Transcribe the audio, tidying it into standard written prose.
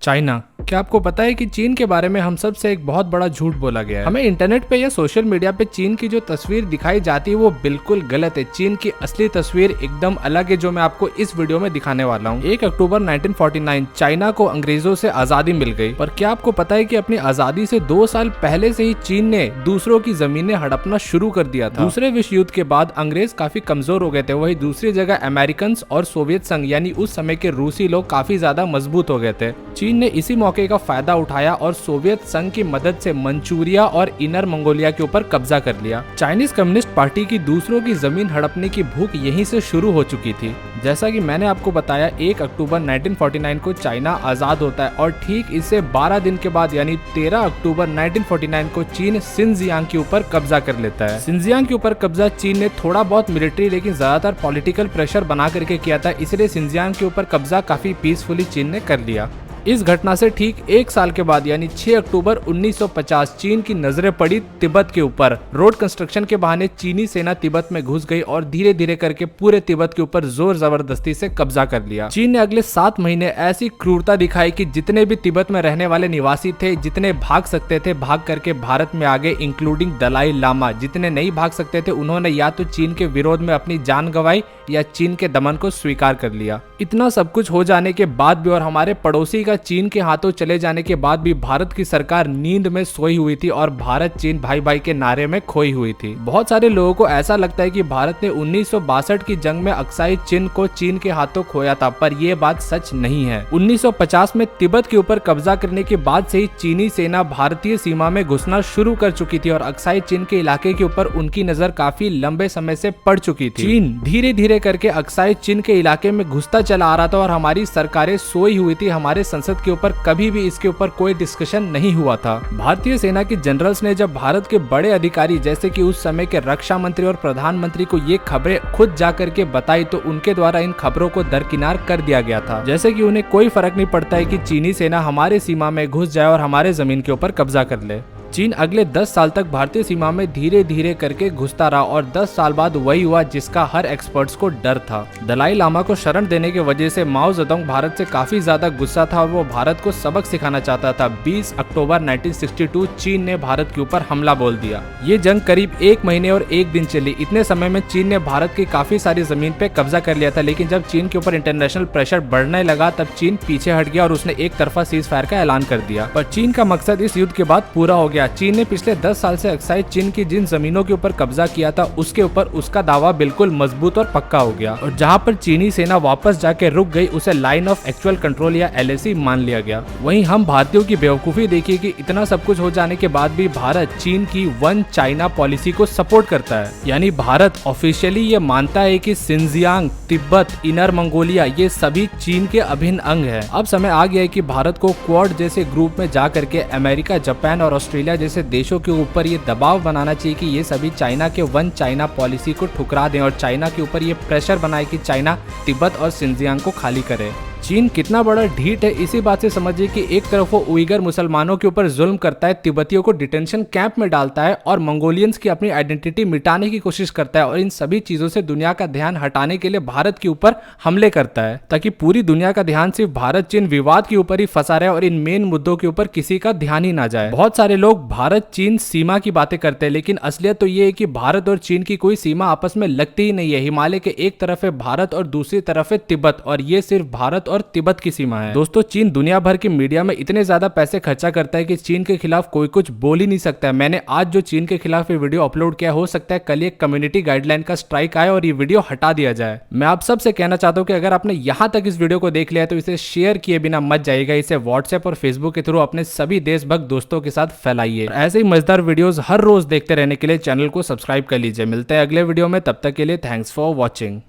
China. क्या आपको पता है कि चीन के बारे में हम सब से एक बहुत बड़ा झूठ बोला गया है। हमें इंटरनेट पे या सोशल मीडिया पे चीन की जो तस्वीर दिखाई जाती है वो बिल्कुल गलत है। चीन की असली तस्वीर एकदम अलग है जो मैं आपको इस वीडियो में दिखाने वाला हूँ। 1 अक्टूबर 1949 चाइना को अंग्रेजों से आजादी मिल गई। पर क्या आपको पता है कि अपनी आजादी से 2 साल पहले से ही चीन ने दूसरों की जमीनें हड़पना शुरू कर दिया था। दूसरे विश्व युद्ध के बाद अंग्रेज काफी कमजोर हो गए थे, वही दूसरी जगह अमेरिकन और सोवियत संघ यानी उस समय के रूसी लोग काफी ज्यादा मजबूत हो गए थे। चीन ने इसी मौके का फायदा उठाया और सोवियत संघ की मदद से मंचूरिया और इनर मंगोलिया के ऊपर कब्जा कर लिया। चाइनीज कम्युनिस्ट पार्टी की दूसरों की जमीन हड़पने की भूख यहीं से शुरू हो चुकी थी। जैसा कि मैंने आपको बताया 1 अक्टूबर 1949 को चाइना आजाद होता है और ठीक इससे 12 दिन के बाद यानी 13 अक्टूबर 1949 को चीन सिनजियांग के ऊपर कब्जा कर लेता है। सिनजियांग के ऊपर कब्जा चीन ने थोड़ा बहुत मिलिट्री लेकिन ज्यादातर पॉलिटिकल प्रेशर बना करके किया था, इसलिए सिनजियांग के ऊपर कब्जा काफी पीसफुली चीन ने कर लिया। इस घटना से ठीक 1 साल के बाद यानी 6 अक्टूबर 1950 चीन की नजरें पड़ी तिब्बत के ऊपर। रोड कंस्ट्रक्शन के बहाने चीनी सेना तिब्बत में घुस गई और धीरे धीरे करके पूरे तिब्बत के ऊपर जोर जबरदस्ती से कब्जा कर लिया। चीन ने अगले 7 महीने ऐसी क्रूरता दिखाई कि जितने भी तिब्बत में रहने वाले निवासी थे, जितने भाग सकते थे भाग करके भारत में आ गए, इंक्लूडिंग दलाई लामा। जितने नहीं भाग सकते थे उन्होंने या तो चीन के विरोध में अपनी जान गंवाई या चीन के दमन को स्वीकार कर लिया। इतना सब कुछ हो जाने के बाद भी और हमारे पड़ोसी का चीन के हाथों चले जाने के बाद भी भारत की सरकार नींद में सोई हुई थी और भारत चीन भाई भाई के नारे में खोई हुई थी। बहुत सारे लोगों को ऐसा लगता है कि भारत ने 1962 की जंग में अक्साई चिन को चीन के हाथों खोया था, पर यह बात सच नहीं है। 1950 में तिब्बत के ऊपर कब्जा करने के बाद से ही चीनी सेना भारतीय सीमा में घुसना शुरू कर चुकी थी और अक्साई चिन के इलाके के ऊपर उनकी नजर काफी लंबे समय से पड़ चुकी थी। चीन धीरे धीरे करके अक्साई चिन के इलाके में घुसता चला आ रहा था और हमारी सरकारें सोई हुई थी। हमारे संसद के ऊपर कभी भी इसके ऊपर कोई डिस्कशन नहीं हुआ था। भारतीय सेना के जनरल्स ने जब भारत के बड़े अधिकारी जैसे कि उस समय के रक्षा मंत्री और प्रधानमंत्री को ये खबरें खुद जाकर के बताई तो उनके द्वारा इन खबरों को दरकिनार कर दिया गया था। जैसे कि उन्हें कोई फर्क नहीं पड़ता है कि चीनी सेना हमारे सीमा में घुस जाए और हमारे जमीन के ऊपर कब्जा कर ले। चीन अगले 10 साल तक भारतीय सीमा में धीरे धीरे करके घुसता रहा और 10 साल बाद वही हुआ जिसका हर एक्सपर्ट्स को डर था। दलाई लामा को शरण देने की वजह से माओ जेडोंग भारत से काफी ज्यादा गुस्सा था और वो भारत को सबक सिखाना चाहता था। 20 अक्टूबर 1962 चीन ने भारत के ऊपर हमला बोल दिया। ये जंग करीब 1 महीने और 1 दिन चली। इतने समय में चीन ने भारत की काफी सारी जमीन पे कब्जा कर लिया था, लेकिन जब चीन के ऊपर इंटरनेशनल प्रेशर बढ़ने लगा तब चीन पीछे हट गया और उसने एक तरफा सीज फायर का ऐलान कर दिया। पर चीन का मकसद इस युद्ध के बाद पूरा हो गया। चीन ने पिछले 10 साल से अक्साई चिन की जिन जमीनों के ऊपर कब्जा किया था उसके ऊपर उसका दावा बिल्कुल मजबूत और पक्का हो गया और जहां पर चीनी सेना वापस जाके रुक गई उसे लाइन ऑफ एक्चुअल कंट्रोल या LAC मान लिया गया। वहीं हम भारतीयों की बेवकूफी देखिए कि इतना सब कुछ हो जाने के बाद भी भारत चीन की वन चाइना पॉलिसी को सपोर्ट करता है। यानी भारत ऑफिशियली ये मानता है कि सिनजियांग, तिब्बत, इनर मंगोलिया ये सभी चीन के अभिन्न अंग है। अब समय आ गया है कि भारत को क्वाड जैसे ग्रुप में जा करके अमेरिका, जापान और ऑस्ट्रेलिया जैसे देशों के ऊपर ये दबाव बनाना चाहिए कि ये सभी चाइना के वन चाइना पॉलिसी को ठुकरा दें और चाइना के ऊपर ये प्रेशर बनाए कि चाइना तिब्बत और सिनजियांग को खाली करे। चीन कितना बड़ा ढीठ है इसी बात से समझिए कि एक तरफ वो उइगर मुसलमानों के ऊपर जुल्म करता है, तिब्बतियों को डिटेंशन कैंप में डालता है और मंगोलियंस की अपनी आइडेंटिटी मिटाने की कोशिश करता है और इन सभी चीजों से दुनिया का ध्यान हटाने के लिए भारत के ऊपर हमले करता है ताकि पूरी दुनिया का ध्यान सिर्फ भारत चीन विवाद के ऊपर ही फंसा रहे और इन मेन मुद्दों के ऊपर किसी का ध्यान ही ना जाए। बहुत सारे लोग भारत चीन सीमा की बातें करते हैं, लेकिन असलियत तो ये है कि भारत और चीन की कोई सीमा आपस में लगती ही नहीं है। हिमालय के एक तरफ है भारत और दूसरी तरफ है तिब्बत और ये सिर्फ भारत और तिब्बत की सीमा है। दोस्तों, चीन दुनिया भर की मीडिया में इतने ज्यादा पैसे खर्चा करता है कि चीन के खिलाफ कोई कुछ बोल ही नहीं सकता है। मैंने आज जो चीन के खिलाफ ये वीडियो अपलोड किया, हो सकता है कल एक कम्युनिटी गाइडलाइन का स्ट्राइक आए और ये वीडियो हटा दिया जाए। मैं आप सबसे कहना चाहता हूं कि अगर आपने यहां तक इस वीडियो को देख लिया है तो इसे शेयर किए बिना मत जाइएगा। इसे व्हाट्सएप और फेसबुक के थ्रू अपने सभी देशभक्त दोस्तों के साथ फैलाइए। ऐसे ही मजेदार वीडियोस हर रोज देखते रहने के लिए चैनल को सब्सक्राइब कर लीजिए। मिलते हैं अगले वीडियो में, तब तक के लिए थैंक्स फॉर वॉचिंग।